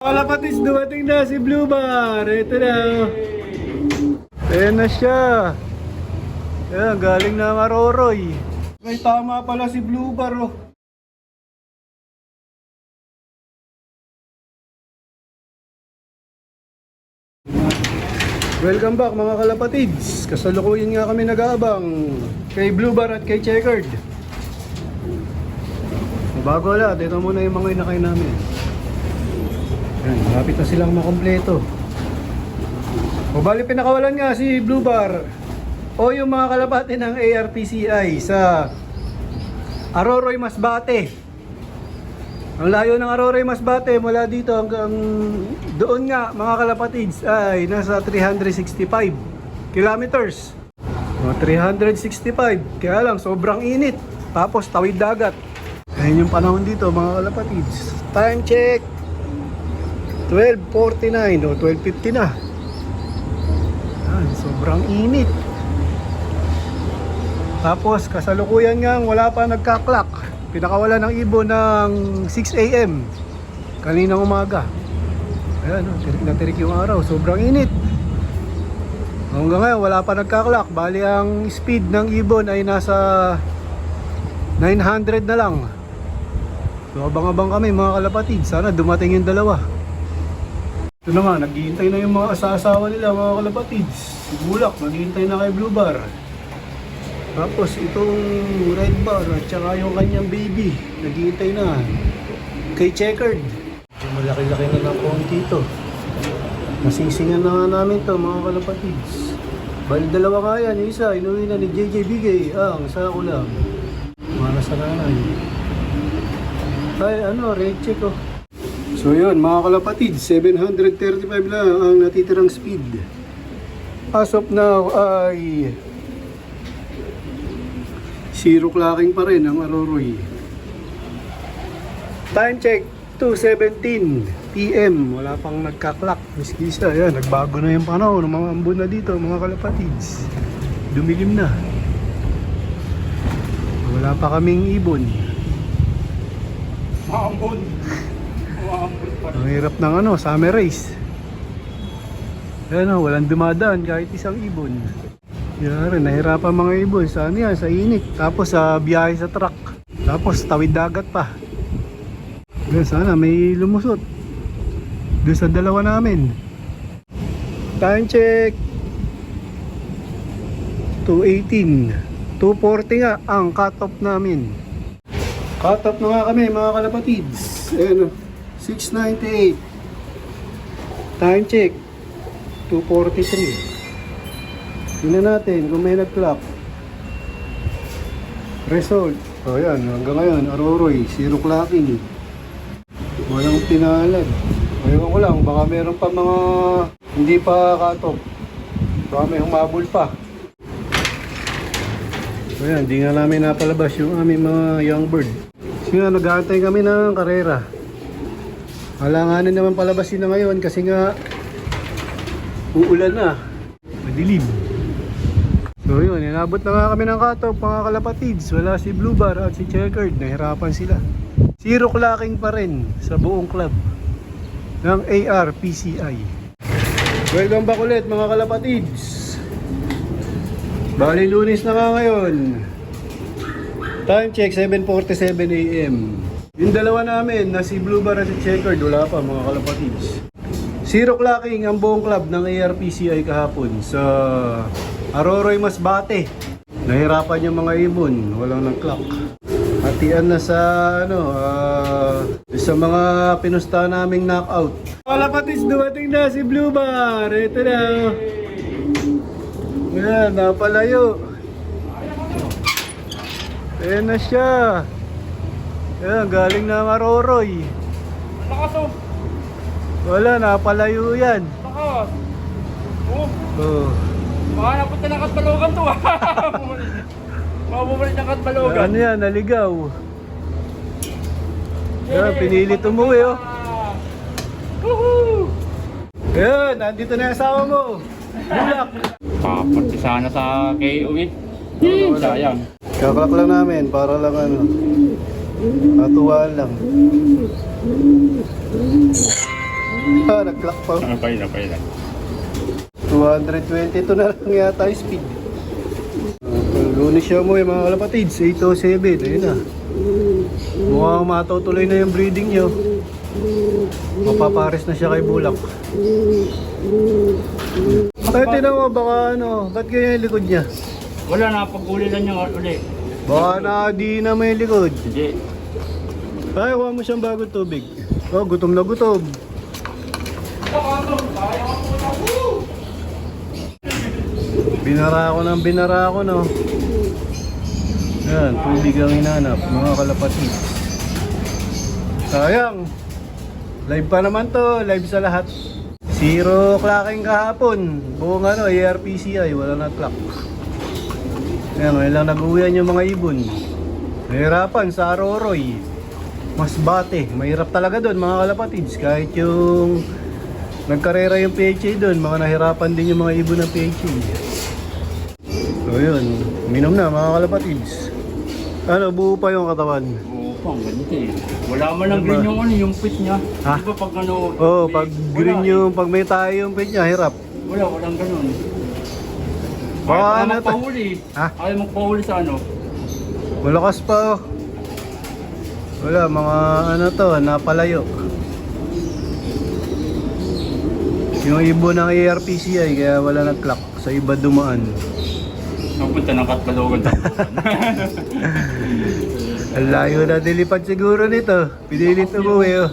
Kalapatis, dumating na si Blue Bar. Ito na. Ayan na siya. Ayan, galing na Aroroy. May tama pala si Blue Bar, oh. Welcome back mga kalapatids. Kasalukuyan nga kami nag-aabang kay Blue Bar at kay Checkered. Bago lahat, ito muna yung mga inakay namin. Ayan, malapit na silang makompleto. O bali pinakawalan nga si Blue Bar o yung mga kalapati ng ARPCI sa Aroroy Masbate. Ang layo ng Aroroy Masbate mula dito hanggang doon nga mga kalapatids ay nasa 365 kilometers. O 365, kaya lang sobrang init. Tapos tawid dagat. Ayan yung panahon dito mga kalapatids. Time check 12:49 o 12:50 na. Ayan, sobrang init. Tapos kasalukuyan nga wala pa nagka-clock. Pinakawala ng ibon ng 6 AM kaninang umaga. Ayan, tirik na tirik yung araw. Sobrang init. Hanggang ngayon wala pa nagka-clock. Bali ang speed ng ibon ay nasa 900 na lang. So abang-abang kami mga kalapatid. Sana dumating yung dalawa. Ito na nga, naghihintay na yung mga asawa nila mga kalapatids. Si Bulak, naghihintay na kay Blue Bar. Tapos itong Red Bar at saka yung kanyang baby, naghihintay na kay Checkered. Malaki-laki na ng konti ito. Nasisingan na nga namin to mga kalapatids. Bali dalawa nga yan, yung isa inuwi na ni JJ Bigay. Ang isa ko lang. Mana sa nanay. Ay ano, red check oh. So yun mga kalapatid, 735 lang ang natitirang speed. As of now ay zero clocking pa rin ang Aroroy. Time check 2:17 PM. Wala pang nagka-clock. Miskisa, yan, nagbago na yung panahon ng mga ambon na dito mga kalapatids. Dumilim na. Wala pa kaming ibon. Maambon. Ang hirap ng summer race. Ayan o, walang dumadaan kahit isang ibon. Yari, nahirapan mga ibon. Saan yan? Sa init. Tapos sa biyahe sa truck. Tapos tawid dagat pa. Ayan, sana may lumusot doon sa dalawa namin. Time check 2:18. 2:40 nga ang cut-off namin. Cut-off na nga kami mga kalapatids. Ayan o, 6:98. Time check 2:43. Tingnan natin kung may nag-clock. Result. O yan, hanggang ngayon Aroroy, zero clocking. Walang tinalan. Ewan ko lang, baka meron pa mga hindi pa cut-off. Baka may humabol pa. So yan, di nga namin napalabas yung aming mga young bird. Kasi nga nag-aantay kami ng karera. Halanganin naman palabasin na ngayon kasi nga uulan na. Madilim. So yun, inabot na nga kami ng cut-off mga kalapatids. Wala si Blue Bar at si Checkered. Nahirapan sila. Zero clocking pa rin sa buong club ng ARPCI. Welcome back ulit mga kalapatids. Bali Lunes na nga ngayon. Time check 7:47 AM. Yung dalawa namin na si Blue Bar at si Checkered wala pa mga kalapatids. Zero clocking ang buong club ng ARPCI kahapon sa Aroroy Masbate. Nahirapan yung mga ibon, walang nag-clock. Hatian na sa sa mga pinusta naming knockout. Kalapatids, dumating na si Blue Bar. Ito na. Yan, napalayo. Ayan na siya. Ayan, galing na Aroroy. Lakas oh. Wala, napalayo yan. Lakas. Oh. Oh. Baka napunta ng Katbalogan to ah. Mabubalik ng Katbalogan. Ano yan, naligaw. Ayan, pinilit umuwi oh. Woohoo! Ayan, nandito na yung asawa mo. Bulak. Papunta sana sa KO eh. Sayang. Kaklak lang namin para lang katuwaan lang. Nag-clock pa. Napay na. 222 na lang yata yung speed. Lunes siya mo mga kalapatids, 807, ayun na. Mukhang matutuloy na yung breeding nyo. Mapapares na siya kay Bulak. Ay, tinan mo, baka ano, ba't ganyan yung likod niya? Wala na, pag-uli lang niya uli. Baka na mo yung likod. Hindi. Ay, huwag mo siyang bagong tubig. Oh, gutom na gutom. Binara ako, no. Yan, tubig ang hinanap, mga kalapatid. Sayang. Live pa naman to, live sa lahat. 0 clocking kahapon. Buong ARPCI, wala na clock. Yan, ngayon lang nag-uwian yung mga ibon. Nahirapan sa Aroroy. Masbate, mahirap talaga doon mga kalapatids. Kahit yung nagkarera yung PHA doon, mga nahirapan din yung mga ibon ng PHA. So yun, minom na mga kalapatids. Ano, buo pa yung katawan. Oo, pang ganito eh. Wala man lang green yung yung pit niya. Ha? Di ba pag ano... Oo, pag green wala, yung, pag may tayo yung pit niya, hirap. walang ganun. Baka Ayaw ano to? magpahuli. Ha? Ayaw magpahuli sa ano. Malakas pa. Wala, mga ano to, napalayo. Yung ibon ng ARPCI, kaya wala nag-clock. Sa iba dumaan. Napunta ng Katbalogan. Ang layo na dilipad siguro nito. Pinilit umuwi, oh.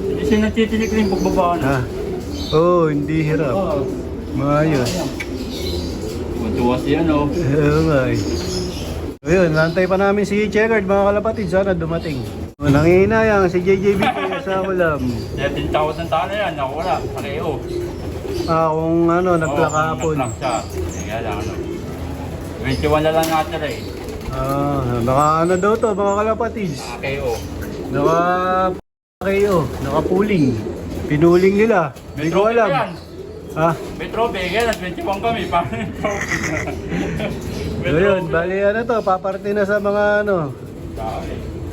Hindi siya natitinik rin pagbaba na. Ha? Oo, hindi hirap. Oo. Maayos. Matuwa siya no. Oo nga eh. So yun, nantay pa namin si Checkered mga kalapatid. Sana dumating. Nangihinayang si JJB sa ulam. 17,000 tala yan. Nakawala. Sa KO. Kung ano, nag-clock hapon. Nag-clock siya. Kaya lang ano. 21 na lang natin eh. Naka ano daw to mga kalapatids. KO. Naka kayo, naka-pooling. Pinuling nila. Hindi ko alam. Ha? May trophy. Kaya 21 kami. Paano yung trophy? So yun, bali ano to, paparte na sa mga ano.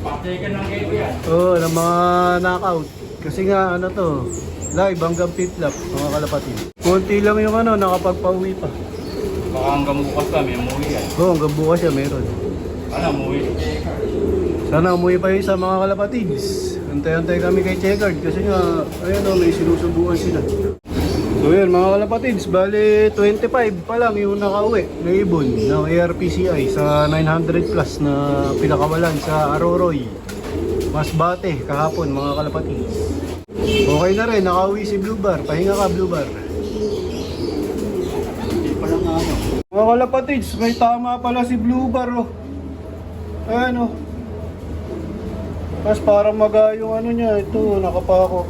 Patay ka ng KO yan. Oo, ng mga knockout. Kasi nga ano to, live hanggang pitlap mga kalapatid. Konti lang yung ano, nakapagpauwi pa. Baka hanggang bukas kami. Umuwi yan. Oo, hanggang bukas siya meron. Ano, umuwi. Sana umuwi pa yun sa mga kalapatids. Antay-antay kami kay Checkered kasi nga, ayun o, may sinusubuan sila. So yun mga kalapatids, bali 25 pa lang yung nakauwi na ibon ng ARPCI sa 900 plus na pinakawalan sa Aroroy. Masbate kahapon mga kalapatids. Okay na rin, nakauwi si Blue Bar. Pahinga ka Blue Bar. Hindi pa lang ano. Mga kalapatids, may tama pala si Blue Bar oh. Ayan oh. Tapos parang maga yung ano niya, ito nakapako.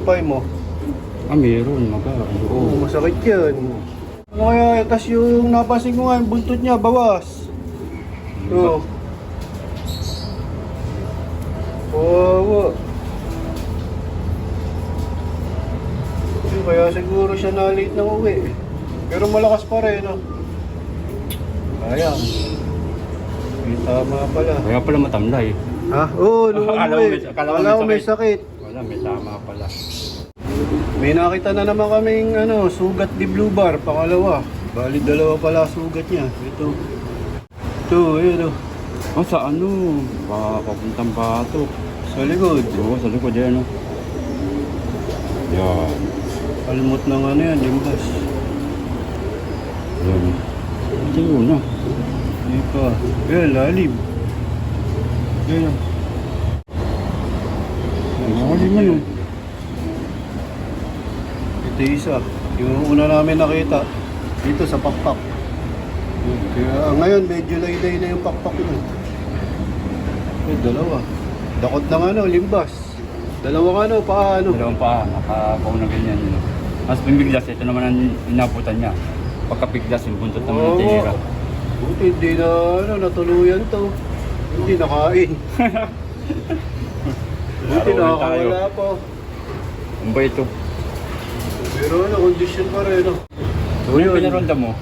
Pay mo. Meron. Oo, masakit yan. Ano kaya, tas yung napansin ko nga, yung buntot niya, bawas. Oo. Oo. Kaya siguro siya na late na uwi. Pero malakas pa rin, no? Kaya. May tama pala. Kaya pala matamlay. Ha? Oo, nung umuwi. Akala ko May sakit. Wala, may tama pala. May nakita na naman kaming sugat di Blue Bar, pangalawa. Bali dalawa pala sugat niya. Ito, ayun oh. Oh, sa ano? Papuntang bato. Sa likod. Oo, sa likod yan, no? Yan. Almot ng ano yan, limbas. Yan. Ito yun, no? Hindi pa. Yan, lalim. Yan oh. Lalim man, oh. Ito isa. Yung una namin nakita. Dito sa pakpak. Kaya ngayon medyo lay-lay na yung pakpak yun. Dalawa. Dakot ng limbas. Dalawang paano? Dalawang paa, nakapaw na ganyan yun. Mas pimiglas, ito naman ang inabutan niya. Pagkapiglas, yung buntot naman ng tira. Buti hindi na natuluyan to. Hindi nakain. Buti nakakawala pa. Ang ba ito? Pero condition pa rin So yung pinaronda mo,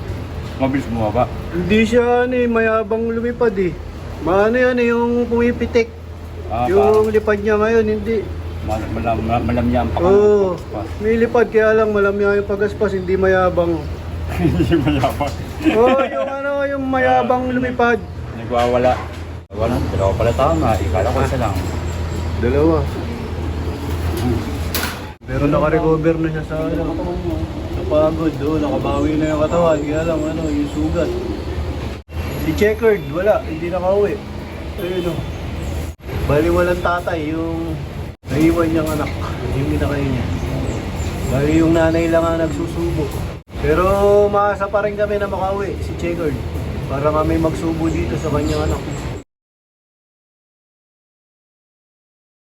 mabilis bumaba. Hindi siya mayabang lumipad eh. Maano yan yung pumipitik. Yung lipad niya ngayon, hindi. Malamya ang Oo, pagaspas. nilipad kaya lang malamya yung pagaspas, hindi mayabang. Hindi mayabang. Oo, yung ano, yung mayabang lumipad. Nagwawala. Wala, dalawa pala tama. Ikala ko isa lang. Dalawa. Pero naka-recover na siya sa ano. Sa pagod, nakabawi na yung katawan. Kaya lang ano, yung sugat. Si Checkered, wala, hindi nakauwi. Ayun o. Bali walang tatay, yung naiwan niyang anak, yung inakay niya. Bali yung nanay lang ang nagsusubo. Pero maasa pa rin kami na makauwi, si Checkered. Para kami magsubo dito sa kanyang anak.